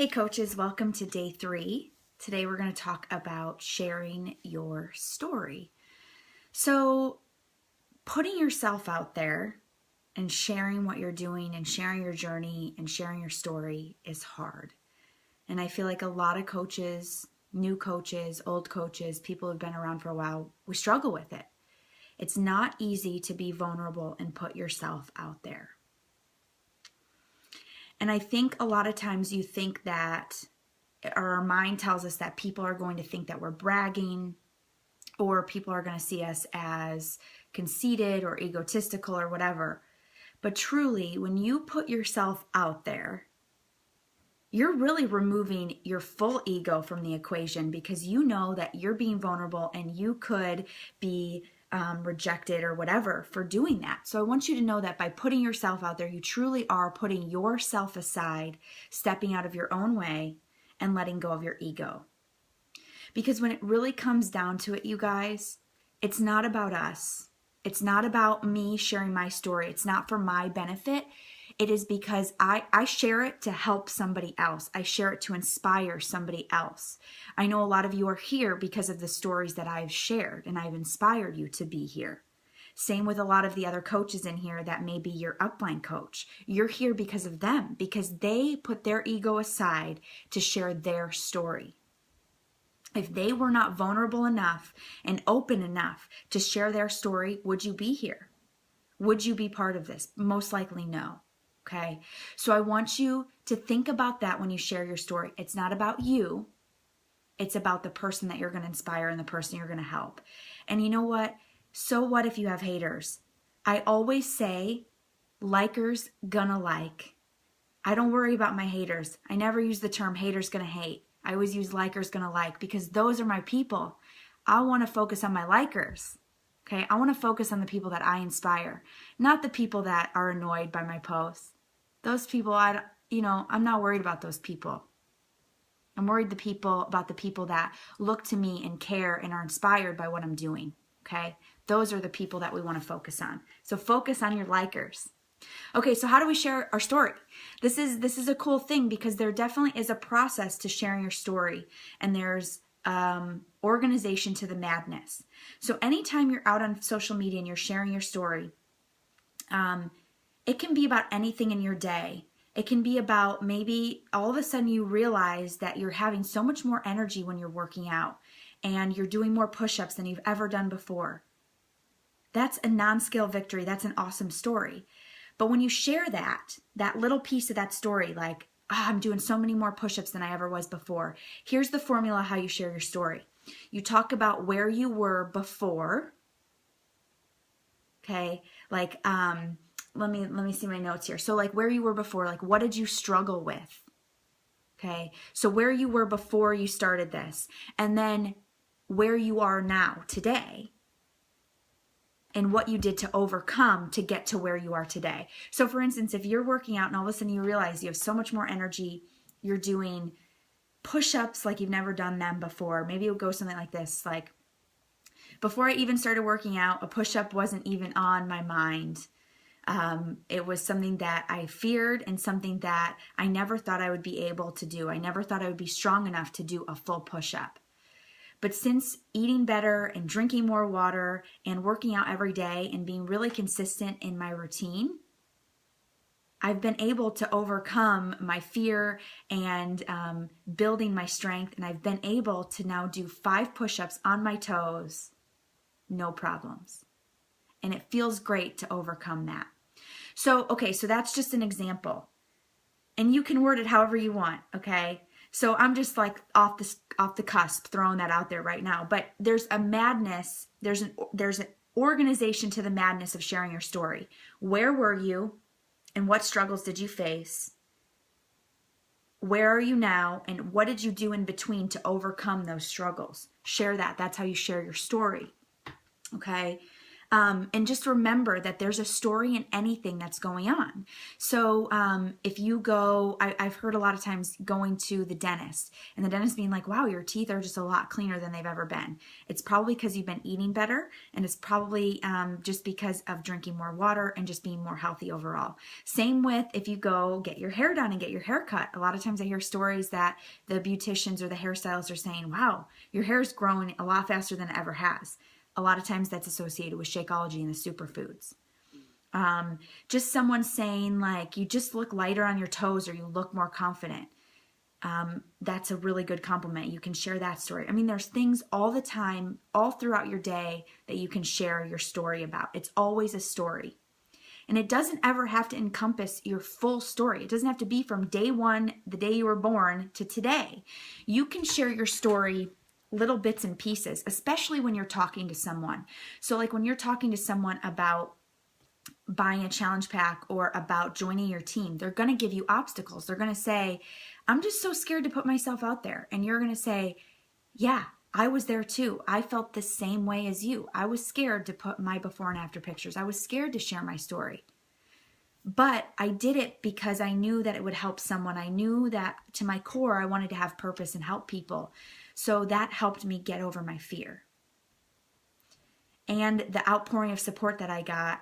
Hey coaches, welcome to day 3. Today we're going to talk about sharing your story. So putting yourself out there and sharing what you're doing and sharing your journey and sharing your story is hard. And I feel like a lot of coaches, new coaches, old coaches, people who've been around for a while, we struggle with it. It's not easy to be vulnerable and put yourself out there. And I think a lot of times you think that, or our mind tells us that people are going to think that we're bragging, or people are going to see us as conceited or egotistical or whatever. But truly, when you put yourself out there, you're really removing your full ego from the equation, because you know that you're being vulnerable and you could be rejected or whatever for doing that. So I want you to know that by putting yourself out there, you truly are putting yourself aside, stepping out of your own way and letting go of your ego. Because when it really comes down to it, you guys, it's not about us. It's not about me sharing my story. It's not for my benefit. It is because I share it to help somebody else. I share it to inspire somebody else. I know a lot of you are here because of the stories that I've shared, and I've inspired you to be here. Same with a lot of the other coaches in here that may be your upline coach. You're here because of them, because they put their ego aside to share their story. If they were not vulnerable enough and open enough to share their story, would you be here? Would you be part of this? Most likely no. Okay, so I want you to think about that when you share your story. It's not about you. It's about the person that you're going to inspire and the person you're going to help. And you know what? So what if you have haters? I always say, likers gonna like. I don't worry about my haters. I never use the term haters gonna hate. I always use likers gonna like, because those are my people. I want to focus on my likers. Okay, I want to focus on the people that I inspire, not the people that are annoyed by my posts. Those people, I'm not worried about those people. I'm worried about the people that look to me and care and are inspired by what I'm doing. Okay, those are the people that we want to focus on. So focus on your likers. Okay, so how do we share our story? This is a cool thing, because there definitely is a process to sharing your story, and there's organization to the madness. So anytime you're out on social media and you're sharing your story, it can be about anything in your day. It can be about maybe all of a sudden you realize that you're having so much more energy when you're working out and you're doing more push-ups than you've ever done before. That's a non-scale victory. That's an awesome story. But when you share that little piece of that story, like, I'm doing so many more push-ups than I ever was before. Here's the formula how you share your story. You talk about where you were before. Okay, like let me see my notes here. So like where you were before, like what did you struggle with? Okay, so where you were before you started this, and then where you are now today, and what you did to overcome to get to where you are today. So for instance, if you're working out and all of a sudden you realize you have so much more energy, you're doing push-ups like you've never done them before. Maybe it would go something like this, like, before I even started working out, a push-up wasn't even on my mind. It was something that I feared and something that I never thought I would be able to do. I never thought I would be strong enough to do a full push-up. But since eating better and drinking more water and working out every day and being really consistent in my routine, I've been able to overcome my fear and building my strength. And I've been able to now do 5 push-ups on my toes, no problems. And it feels great to overcome that. So, okay, so that's just an example. And you can word it however you want, okay? So I'm just like off the cusp throwing that out there right now. But there's a madness, there's an organization to the madness of sharing your story. Where were you and what struggles did you face? Where are you now and what did you do in between to overcome those struggles? Share that. That's how you share your story. Okay? And just remember that there's a story in anything that's going on. So if you go, I've heard a lot of times going to the dentist and the dentist being like, wow, your teeth are just a lot cleaner than they've ever been. It's probably because you've been eating better, and it's probably just because of drinking more water and just being more healthy overall. Same with if you go get your hair done and get your hair cut. A lot of times I hear stories that the beauticians or the hairstylists are saying, wow, your hair's growing a lot faster than it ever has. A lot of times that's associated with Shakeology and the superfoods. Just someone saying like, you just look lighter on your toes, or you look more confident. That's a really good compliment. You can share that story. I mean, there's things all the time, all throughout your day, that you can share your story about. It's always a story. And it doesn't ever have to encompass your full story. It doesn't have to be from day one, the day you were born, to today. You can share your story little bits and pieces, especially when you're talking to someone. So like when you're talking to someone about buying a challenge pack or about joining your team, they're going to give you obstacles. They're going to say, I'm just so scared to put myself out there. And you're going to say, yeah, I was there too. I felt the same way as you. I was scared to put my before and after pictures. I was scared to share my story. But I did it because I knew that it would help someone. I knew that to my core, I wanted to have purpose and help people. So that helped me get over my fear. And the outpouring of support that I got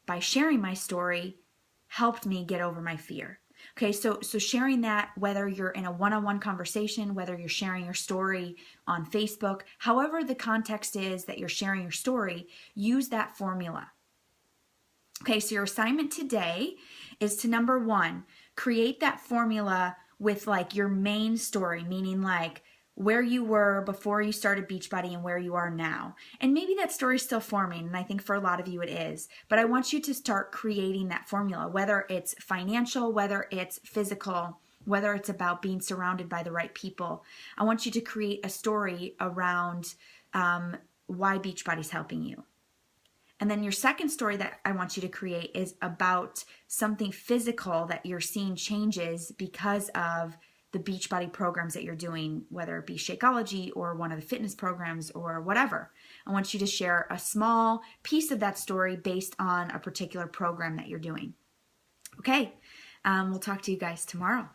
by sharing my story helped me get over my fear. Okay, so sharing that, whether you're in a one-on-one conversation, whether you're sharing your story on Facebook, however the context is that you're sharing your story, use that formula. Okay, so your assignment today is to, number one, create that formula with like your main story, meaning like where you were before you started Beachbody and where you are now. And maybe that story is still forming, and I think for a lot of you it is. But I want you to start creating that formula, whether it's financial, whether it's physical, whether it's about being surrounded by the right people. I want you to create a story around why Beachbody is helping you. And then your second story that I want you to create is about something physical that you're seeing changes because of the Beachbody programs that you're doing, whether it be Shakeology or one of the fitness programs or whatever. I want you to share a small piece of that story based on a particular program that you're doing. Okay, we'll talk to you guys tomorrow.